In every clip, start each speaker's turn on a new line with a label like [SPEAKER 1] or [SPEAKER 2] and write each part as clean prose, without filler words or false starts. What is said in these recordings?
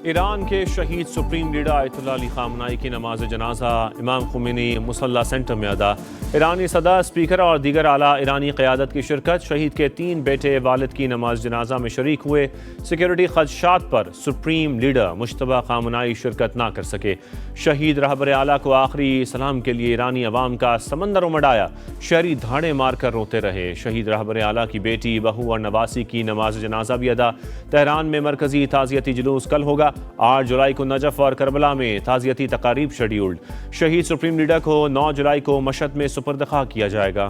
[SPEAKER 1] Iran के शहीद supreme leader Ayatollah Ali खामनाई की नमाज जनाजा इमाम खुमैनी मुसल्ला सेंटर में अदा। ईरानी सदर, स्पीकर और दीगर आला ईरानी क़यादत की शिरकत। शहीद के 3 बेटे वालिद की नमाज जनाजा में शरीक हुए। सिक्योरिटी खदशात पर सुप्रीम लीडर मुश्तबा खामनाई शिरकत ना कर सके। शहीद रहबर आला को आखिरी सलाम के लिए ईरानी अवाम का समंदर उमड़ आया। शहरी धाड़े मारकर रोते रहे। शहीद रहबर आला की बेटी, बहू और नवासी की नमाज जनाजा भी अदा। तेहरान में मरकजी ताज़ियती जुलूस कल होगा। 8 जुलाई को नजफ और करबला में ताज़ियती तकारीब शेड्यूल्ड। शहीद सुप्रीम लीडर को 9 जुलाई को मशहद में सुपर्द खा किया जाएगा।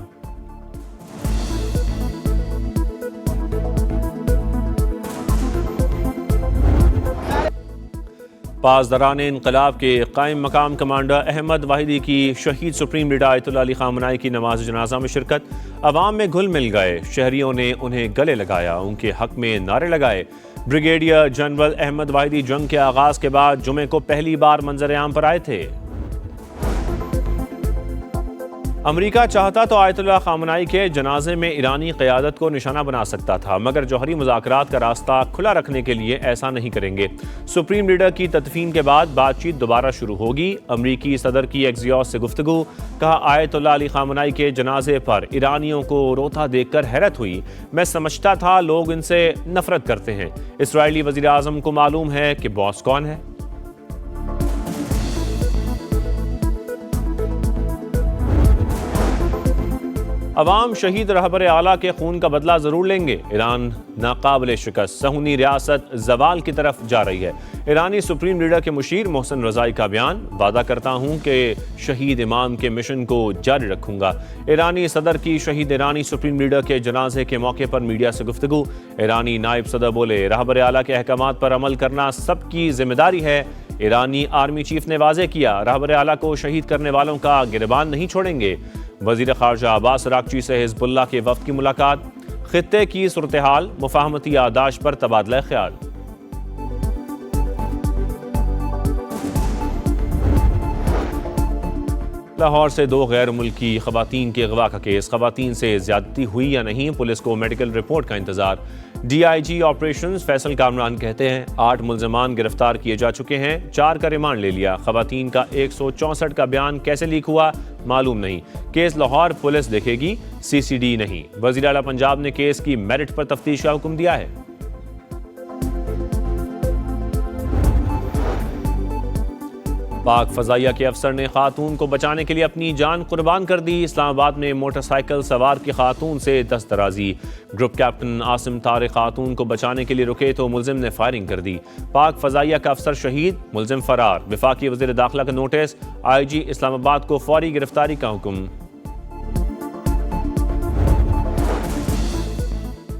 [SPEAKER 1] पासदारान इनकलाब के कायम मकाम कमांडर अहमद वाहिदी की शहीद सुप्रीम लीडर आयतुल्लाह अली खामनाई की नमाज जनाजा में शिरकत। अवाम में घुल मिल गए। शहरियों ने उन्हें गले लगाया, उनके हक में नारे लगाए। ब्रिगेडियर जनरल अहमद वाहिदी जंग के आगाज के बाद जुमे को पहली बार मंजर आम पर आए थे। अमेरिका चाहता तो आयतुल्लाह खामनाई के जनाजे में ईरानी क़यादत को निशाना बना सकता था, मगर जौहरी मुज़ाकरात का रास्ता खुला रखने के लिए ऐसा नहीं करेंगे। सुप्रीम लीडर की तदफीन के बाद बातचीत दोबारा शुरू होगी। अमरीकी सदर की एक्सियोस से गुफ्तगू। कहा, आयतुल्लाह अली खामनाई के जनाजे पर ईरानियों को रोता देखकर हैरत हुई। मैं समझता था लोग इनसे नफरत करते हैं। इसराइली वज़ीर आज़म को मालूम है कि बॉस कौन है। अवाम शहीद रहबर आला के खून का बदला जरूर लेंगे। ईरान नाकाबिल शिकस्त सहूनी रियासत जवाल की तरफ जा रही है। ईरानी सुप्रीम लीडर के मुशीर मोहसिन रज़ाई का बयान। वादा करता हूं कि शहीद इमाम के मिशन को जारी रखूंगा। ईरानी सदर की शहीद ईरानी सुप्रीम लीडर के जनाजे के मौके पर मीडिया से गुफ्तगू। ईरानी नायब सदर बोले, रहबर आला के अहकामात पर अमल करना सबकी जिम्मेदारी है। ईरानी आर्मी चीफ ने वाज़ेह किया, रहबर आला को शहीद करने वालों का गिरबान नहीं छोड़ेंगे। वज़ीर ख़ारजा अब्बास अराग़ची से हिज़्बुल्लाह के वफ़द की मुलाकात। ख़ित्ते की सूरत हाल, मुफ़ाहमती याददाश्त पर तबादला ख्याल। लाहौर से 2 गैर मुल्की ख़वातीन के अगवा का केस। ख़वातीन से ज़्यादती हुई या नहीं, पुलिस को मेडिकल रिपोर्ट का इंतज़ार। DIG ऑपरेशंस फैसल कामरान कहते हैं 8 मुल्ज़मान गिरफ्तार किए जा चुके हैं। 4 का रिमांड ले लिया। ख़वातीन का 164 का बयान कैसे लीक हुआ मालूम नहीं। केस लाहौर पुलिस देखेगी, CCD नहीं। वज़ीर आला पंजाब ने केस की मेरिट पर तफ्तीश का हुक्म दिया है। पाक फ़ज़ाइया के अफसर ने खातून को बचाने के लिए अपनी जान कुर्बान कर दी। इस्लामाबाद में मोटरसाइकिल सवार की खातून से दस्तराजी। ग्रुप कैप्टन आसिम तारिक खातून को बचाने के लिए रुके तो मुलजिम ने फायरिंग कर दी। पाक फ़ज़ाइया का अफसर शहीद, मुलजिम फरार। वफाकी वज़ीर दाखिला का नोटिस। IG इस्लामाबाद को फौरी गिरफ्तारी का हुक्म।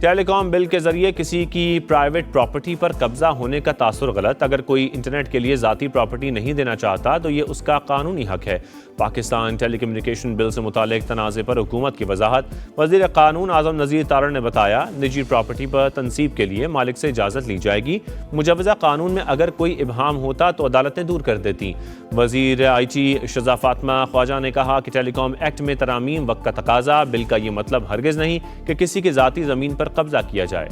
[SPEAKER 1] टेलीकॉम बिल के जरिए किसी की प्राइवेट प्रॉपर्टी पर कब्जा होने का तासुर गलत। अगर कोई इंटरनेट के लिए ज़ाती प्रॉपर्टी नहीं देना चाहता तो ये उसका कानूनी हक है। पाकिस्तान टेलीकम्युनिकेशन बिल से मुतालिक तनाज़े पर हुकूमत की वजाहत। वज़ीर कानून आज़म नज़ीर तारड़ ने बताया, निजी प्रॉपर्टी पर तनसीब के लिए मालिक से इजाज़त ली जाएगी। मुजवज़ा कानून में अगर कोई इबहाम होता तो अदालतें दूर कर देती। वज़ीर IG शज़ा फ़ातिमा ख्वाजा ने कहा कि टेलीकॉम एक्ट में तरामीम वक्त का तकाजा। बिल का ये मतलब हरगिज़ नहीं कि किसी की ज़ाती ज़मीन पर कब्जा किया जाए।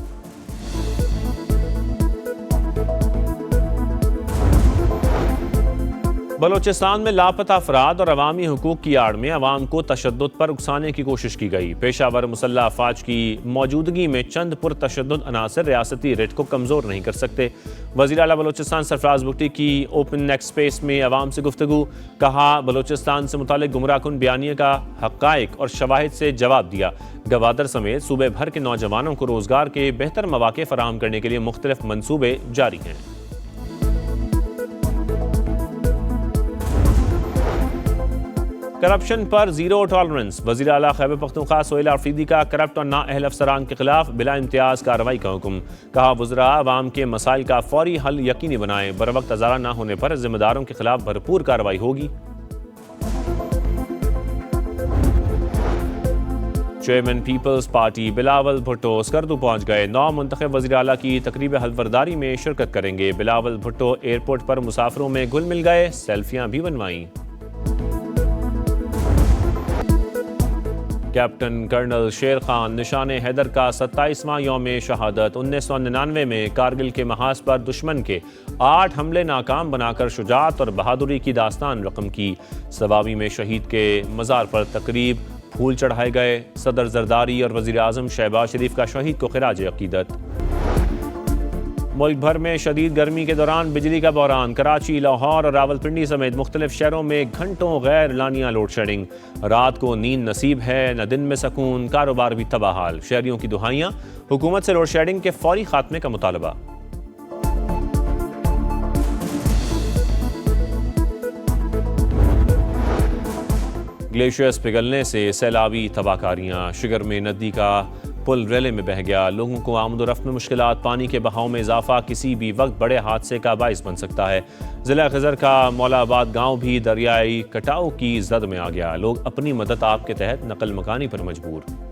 [SPEAKER 1] बलोचिस्तान में लापता अफराद और अवामी हुकूक की आड़ में अवाम को तशद्दुद पर उकसाने की कोशिश की गई। पेशावर मुसल्लह अफवाज की मौजूदगी में चंद पुरतशद्दुद अनासर रियासती रेट को कमज़ोर नहीं कर सकते। वज़ीर आला बलोचिस्तान सरफराज भुट्टी की ओपन नेक्स्ट स्पेस में अवाम से गुफ्तगू। कहा, बलोचिस्तान से मुतालिक गुमराहकुन बयानिए का हक़ाइक़ और शवाहिद से जवाब दिया। गवादर समेत सूबे भर के नौजवानों को रोज़गार के बेहतर मौक़े फराहम करने के लिए मुख्तलिफ मनसूबे जारी हैं। करप्शन पर जीरो टॉलरेंस। वज़ीर आला खैबर पख्तूनख्वा सोहेल आफरीदी का करप्ट और नाअहल अफसरान के खिलाफ बिला इम्तियाज़ कार्रवाई का हुक्म। कहा, वज़रा अवाम के मसाइल का फौरी हल यकीनी बनाएं। बरवक्त अज़ारा न होने पर जिम्मेदारों के खिलाफ भरपूर कार्रवाई होगी। चेयरमैन पीपल्स पार्टी बिलावल भुट्टो स्कर्दू पहुंच गए। 9 मुंतखब वज़ीर आला की तकरीब हल्फबरदारी में शिरकत करेंगे। बिलावल भुट्टो एयरपोर्ट पर मुसाफिरों में घुल मिल गए, सेल्फियां भी बनवाईं। कैप्टन कर्नल शेर खान निशान हैदर का 27वां यौम शहादत। 1999 में कारगिल के महाज पर दुश्मन के 8 हमले नाकाम बनाकर शुजाअत और बहादुरी की दास्तान रकम की। सवाबी में शहीद के मज़ार पर तकरीब, फूल चढ़ाए गए। सदर जरदारी और वज़ीर आज़म शहबाज शरीफ का शहीद को खिराज अक़ीदत। मुल्क भर में शदीद गर्मी के दौरान बिजली का बहरान। कराची, लाहौर और रावलपिंडी समेत मुख्तलिफ शहरों में घंटों गैर लानिया लोड शेडिंग। रात को नींद नसीब है न दिन में सकून, कारोबार भी तबाहाल। शहरियों की दुहाइयाँ, हुकूमत से लोड शेडिंग के फौरी खात्मे का मुतालबा। ग्लेशियर्स पिघलने से सैलाबी तबाहकारियाँ। शिगर में नदी का पुल रेले में बह गया। लोगों को आमदोरफ्त में मुश्किलात। पानी के बहाव में इजाफा किसी भी वक्त बड़े हादसे का बाइस बन सकता है। जिला खिजर का मौलाबाद गांव भी दरियाई कटाव की जद में आ गया। लोग अपनी मदद आप के तहत नकल मकानी पर मजबूर।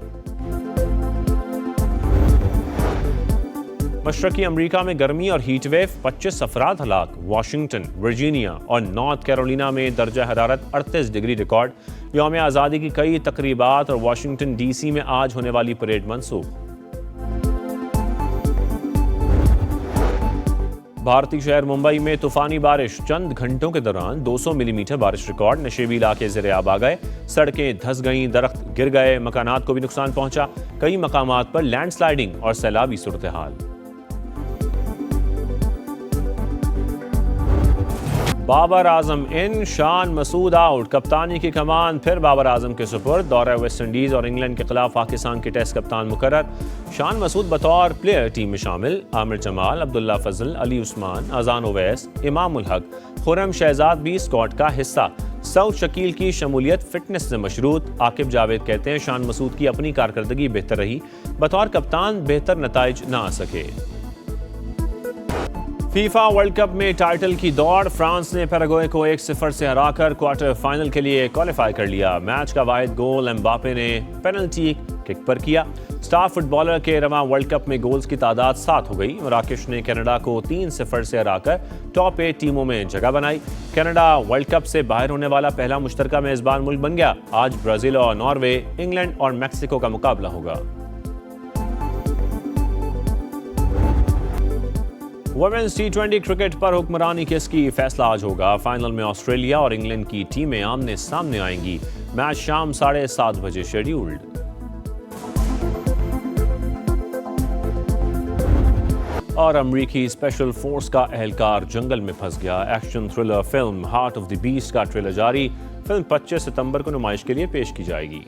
[SPEAKER 1] मशरकी अमरीका में गर्मी और हीट वेव, 25 अफराद हलाक। वाशिंगटन, वर्जीनिया और नॉर्थ कैरोलिना में दर्जा हरारत 38 डिग्री रिकॉर्ड। यौम आज़ादी की कई तकरीबात और वाशिंगटन DC में आज होने वाली परेड मनसूख। भारतीय शहर मुंबई में तूफानी बारिश। चंद घंटों के दौरान 200 मिलीमीटर बारिश रिकॉर्ड। नशेबी इलाके ज़ेरे आब आ गए। सड़कें धंस गईं, दरख्त गिर गए, मकानात को भी नुकसान पहुंचा। कई मकामात पर लैंडस्लाइडिंग और सैलाबी सूरत हाल। बाबर आजम इन, शान मसूद आउट। कप्तानी की कमान फिर बाबर आजम के सुपुर्द। दौरा वेस्ट इंडीज और इंग्लैंड के खिलाफ पाकिस्तान के टेस्ट कप्तान मुकर्रर। शान मसूद बतौर प्लेयर टीम में शामिल। आमिर जमाल, अब्दुल्ला फजल, अली उस्मान, अजान ओवैस, इमाम उल हक, खुर्रम शहजाद भी स्क्वाड का हिस्सा। सऊद शकील की शमूलियत फिटनेस से मशरूत। आकिब जावेद कहते हैं शान मसूद की अपनी कारकर्दगी बेहतर रही। बतौर कप्तान बेहतर नताइज ना आ सके। फीफा वर्ल्ड कप में टाइटल की दौड़। फ्रांस ने पैराग्वे को 1-0 से हराकर क्वार्टर फाइनल के लिए क्वालिफाई कर लिया। मैच का वाहिद गोल एम्बापे ने पेनल्टी किक पर किया। स्टार फुटबॉलर के रवां वर्ल्ड कप में गोल्स की तादाद 7 हो गई। मराकेश ने कनाडा को 3-0 से हराकर टॉप 8 टीमों में जगह बनाई। कनाडा वर्ल्ड कप से बाहर होने वाला पहला मुश्तरका मेजबान मुल्क बन गया। आज ब्राजील और नॉर्वे, इंग्लैंड और मैक्सिको का मुकाबला होगा। वुमेन्स T20 क्रिकेट पर हुक्मरानी किसकी, फैसला आज होगा। फाइनल में ऑस्ट्रेलिया और इंग्लैंड की टीमें आमने सामने आएंगी। मैच शाम 7:30 बजे शेड्यूल्ड। और अमरीकी स्पेशल फोर्स का एहलकार जंगल में फंस गया। Action thriller film heart of the beast का ट्रेलर जारी। फिल्म 25 सितंबर को नुमाइश के लिए पेश की जाएगी।